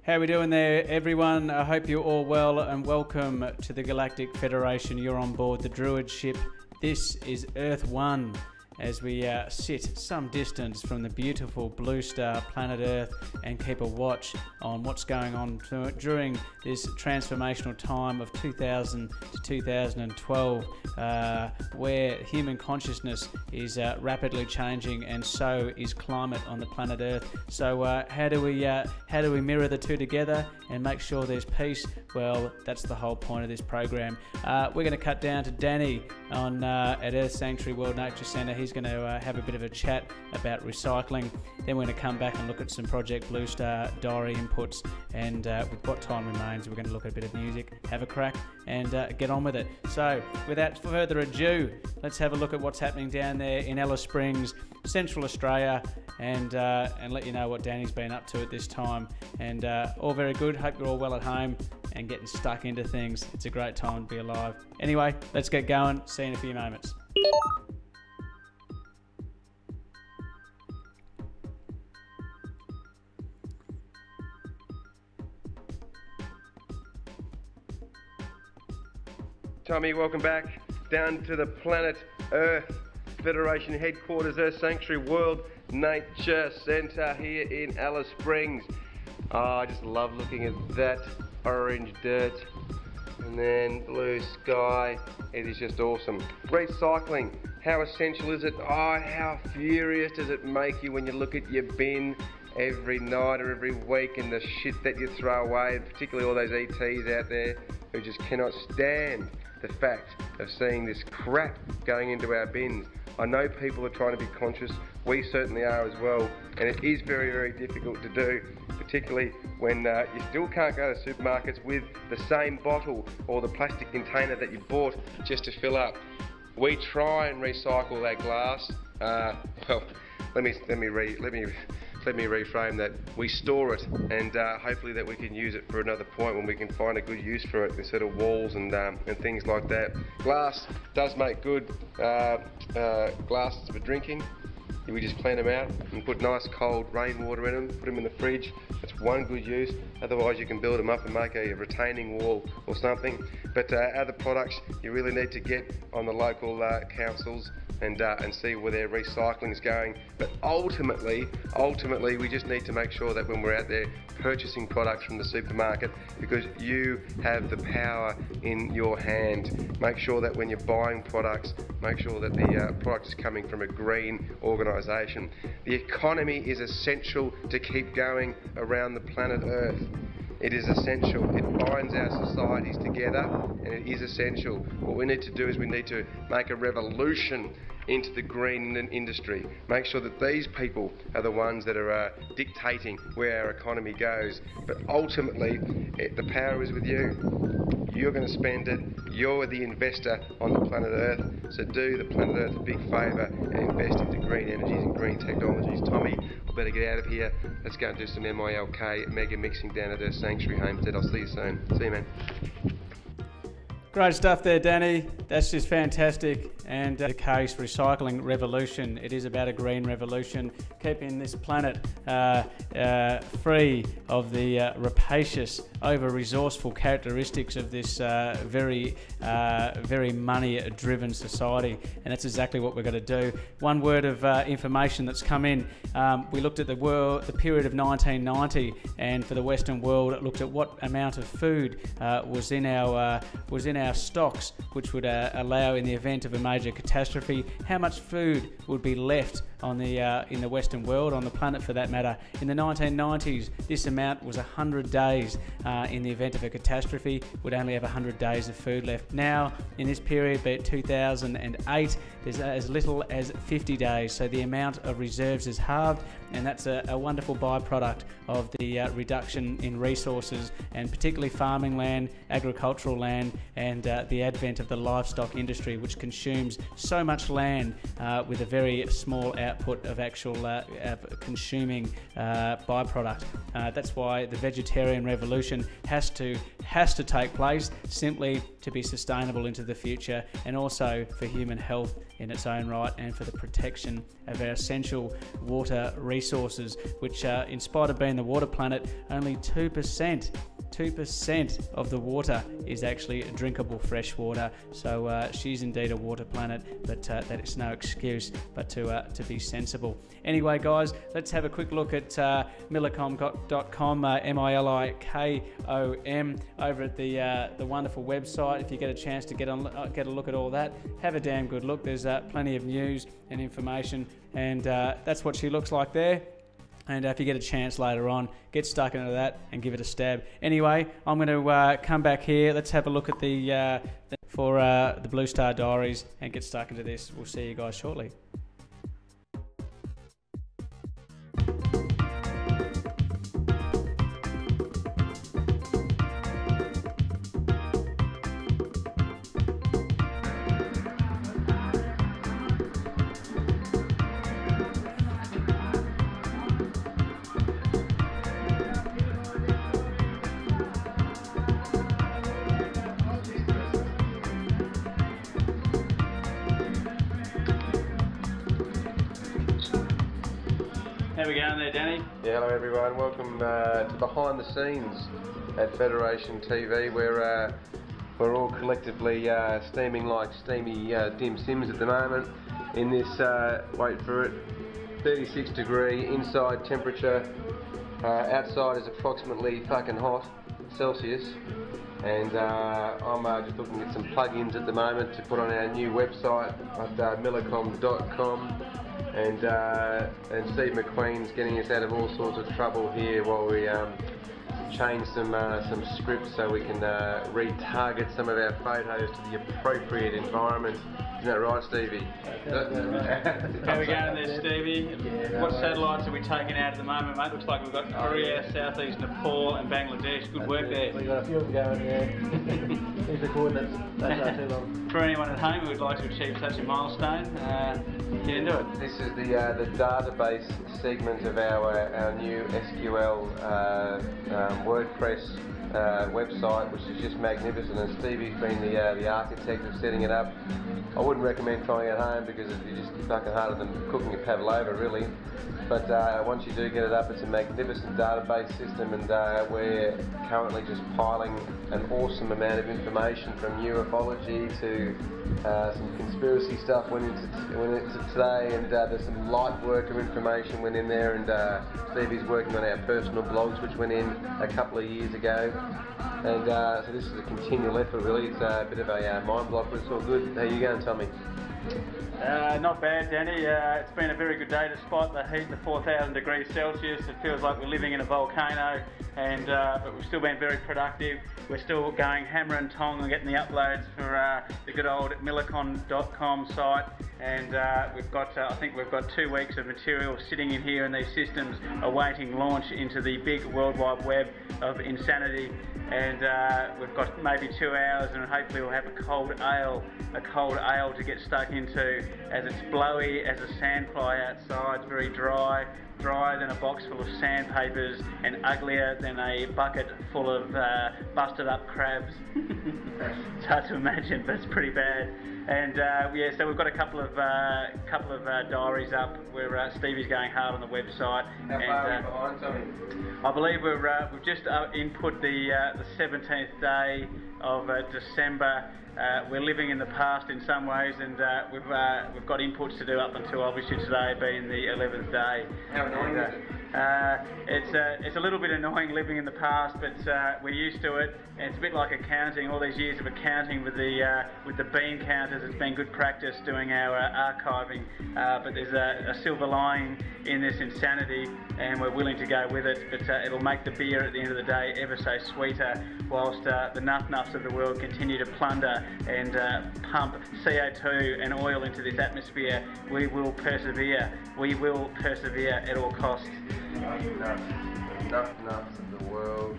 How are we doing there, everyone? I hope you're all well and welcome to the Galactic Federation. You're on board the Druid ship. This is Earth 1 as we sit some distance from the beautiful Bluestar planet Earth and keep a watch on what's going on during this transformational time of 2000 to 2012 where human consciousness is rapidly changing, and so is climate on the planet Earth. So how do we mirror the two together and make sure there's peace? Well, that's the whole point of this program. We're going to cut down to Danny on at Earth Sanctuary World Nature Centre. He's going to have a bit of a chat about recycling. Then we're going to come back and look at some Project Bluestar diary inputs, and with what time remains, we're going to look at a bit of music, have a crack, and get on with it. So, without further ado, let's have a look at what's happening down there in Alice Springs, Central Australia, and let you know what Danny's been up to at this time. And all very good. Hope you're all well at home and getting stuck into things. It's a great time to be alive. Anyway, let's get going. See you in a few moments. Tommy, welcome back down to the planet Earth Federation headquarters, Earth Sanctuary World Nature Centre here in Alice Springs. Oh, I just love looking at that orange dirt and then blue sky. It is just awesome. Recycling, how essential is it? Oh, how furious does it make you when you look at your bin every night or every week and the shit that you throw away, and particularly all those ETs out there who just cannot stand the fact of seeing this crap going into our bins. I know people are trying to be conscious, we certainly are as well, and it is very, very difficult to do, particularly when you still can't go to supermarkets with the same bottle or the plastic container that you bought just to fill up. We try and recycle that glass. Well, let me reframe that. We store it, and hopefully that we can use it for another point when we can find a good use for it instead of walls and things like that. Glass does make good glasses for drinking. We just plan them out and put nice cold rainwater in them, put them in the fridge. That's one good use. Otherwise you can build them up and make a retaining wall or something. But other products you really need to get on the local councils and see where their recycling is going. But ultimately, we just need to make sure that when we're out there purchasing products from the supermarket, because you have the power in your hand. Make sure that when you're buying products, make sure that the product is coming from a green organisation. The economy is essential to keep going around the planet Earth. It is essential. It binds our societies together, and it is essential. What we need to do is we need to make a revolution into the green industry. Make sure that these people are the ones that are dictating where our economy goes. But ultimately, the power is with you. You're going to spend it. You're the investor on the planet Earth. So do the planet Earth a big favour and invest into green energies and green technologies. Tommy, I better get out of here. Let's go and do some MILK mega mixing down at Earth Sanctuary Homestead. I'll see you soon. See you, man. Great stuff there, Danny. That's just fantastic. And the case recycling revolution. It is about a green revolution, keeping this planet free of the rapacious, over-resourceful characteristics of this very money-driven society. And that's exactly what we're going to do. One word of information that's come in. We looked at the period of 1990, and for the Western world, it looked at what amount of food was in our stocks, which would allow, in the event of a major catastrophe, how much food would be left on the in the Western world, on the planet for that matter. In the 1990s, this amount was 100 days. In the event of a catastrophe, would only have 100 days of food left. Now, in this period, be it 2008, there's as little as 50 days. So the amount of reserves is halved, and that's a wonderful byproduct of the reduction in resources, and particularly farming land, agricultural land, and the advent of the livestock industry, which consumes so much land with a very small output of actual consuming byproduct. That's why the vegetarian revolution has to take place, simply to be sustainable into the future, and also for human health in its own right, and for the protection of our essential water resources, which in spite of being the water planet, only 2% of the water is actually drinkable fresh water. So she's indeed a water planet, but that is no excuse but to be sensible. Anyway, guys, let's have a quick look at milikom.com, MILIKOM, over at the wonderful website. If you get a chance to get a look at all that, have a damn good look. There's plenty of news and information, and that's what she looks like there. And if you get a chance later on, get stuck into that and give it a stab. Anyway, I'm going to come back here. Let's have a look at the Bluestar Diaries and get stuck into this. We'll see you guys shortly. How we going there, Danny? Yeah, hello everyone. Welcome to behind the scenes at Federation TV, where we're all collectively steaming like steamy dim sims at the moment in this, wait for it, 36 degree inside temperature. Outside is approximately fucking hot Celsius, and I'm just looking at some plugins at the moment to put on our new website at milikom.com. And Steve McQueen's getting us out of all sorts of trouble here while we change some scripts so we can retarget some of our photos to the appropriate environment. Isn't that right, Stevie? How we going there, Stevie? What satellites are we taking out at the moment, mate? Looks like we've got Korea, Southeast Nepal and Bangladesh. Good work there. We've got a few of them going there. These are the coordinates. Don't take too long. For anyone at home who would like to achieve such a milestone, get into it. This is the database segment of our new SQL WordPress website, which is just magnificent, and Stevie's been the architect of setting it up. I wouldn't recommend trying it at home because it'd be just fucking harder than cooking a pavlova, really. But once you do get it up, it's a magnificent database system, and we're currently just piling an awesome amount of information from ufology to some conspiracy stuff went into today, and there's some light worker information went in there, and Stevie's working on our personal blogs, which went in a couple of years ago. And so this is a continual effort, really. It's a bit of a mind block, but it's all good. How you going, Tommy? Not bad, Danny. It's been a very good day despite the heat, the 4,000 degrees Celsius. It feels like we're living in a volcano, and but we've still been very productive. We're still going hammer and tong and getting the uploads for the good old milikon.com site, and we've got, I think we've got 2 weeks of material sitting in here in these systems awaiting launch into the big World Wide Web of insanity. And we've got maybe 2 hours, and hopefully we'll have a cold ale to get stuck into, as it's blowy as a sandfly outside. It's very drier than a box full of sandpapers, and uglier than a bucket full of busted up crabs. It's hard to imagine, but it's pretty bad. And yeah, so we've got a couple of diaries up where Stevie's going hard on the website. How far are we behind, Tommy? I believe we've just input the 17th day of December. We're living in the past in some ways, and we've got inputs to do up until obviously today being the 11th day. How annoying is it? It's a little bit annoying living in the past, but we're used to it. And it's a bit like accounting. All these years of accounting with the bean counters, it's been good practice doing our archiving. But there's a silver lining in this insanity, and we're willing to go with it. But it'll make the beer at the end of the day ever so sweeter, whilst the nuffs of the world continue to plunder and pump CO2 and oil into this atmosphere. We will persevere. We will persevere at all costs. Nuffs of the world.